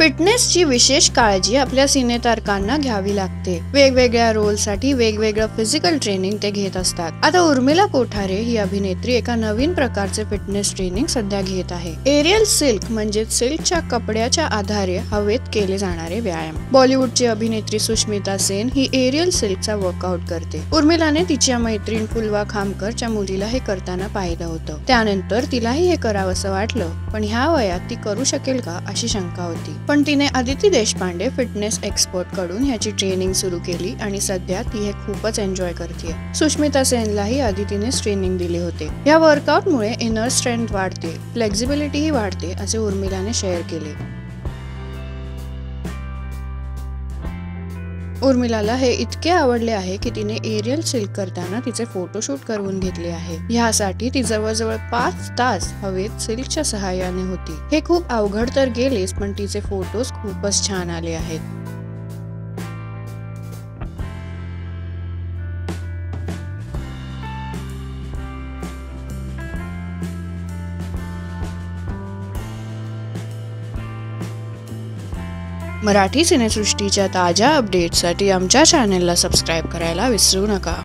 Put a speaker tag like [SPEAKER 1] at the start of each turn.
[SPEAKER 1] फिटनेसची विशेष काळजी आपल्या सिनेतारकांना घ्यावी लागते। वेगवेगळ्या रोलसाठी वेगवेगळं फिजिकल ट्रेनिंग ते घेत असतात। आता उर्मिला कोठारे ही अभिनेत्री एका नवीन प्रकारचे फिटनेस ट्रेनिंग सध्या घेत आहे। एरियल सिल्क म्हणजे सिल्कच्या कपड्याच्या आधारे हवेत केले जाणारे व्यायाम। बॉलिवूडची अभिनेत्री सुष्मिता सेन ही एरियल सिल्कचा वर्कआउट करते। उर्मिलाने तिच्या मैत्रीण फुलवा खामकरच्या मुलीला हे करताना पाहिलं होतं। त्यानंतर तिलाही हे करावंसं वाटलं, पण ह्या वयात ती करू शकेल का अशी शंका होती। पण तिने आदिती देशपांडे फिटनेस एक्सपर्ट कडून ह्याची ट्रेनिंग सुरू केली आणि सध्या ती हे खूपच एन्जॉय करते। सुष्मिता सेनलाही आदितीने ट्रेनिंग दिले होते। या वर्कआउटमुळे इनर स्ट्रेंथ वाढते, फ्लेक्झिबिलिटीही वाढते असे उर्मिलाने शेअर केले। उर्मिलाला हे इतके आवडले आहे की तिने एरियल सिल्क करताना तिचे फोटोशूट करून घेतले आहे। ह्यासाठी ती जवळजवळ 5 तास हवेत सिल्कच्या सहाय्याने होती। हे खूप अवघड तर गेलेच, पण तिचे फोटोज खूपच छान आले आहेत। मराठी सिनेसृष्टीच्या ताज्या अपडेट्ससाठी आमच्या चॅनेलला सबस्क्राईब करायला विसरू नका।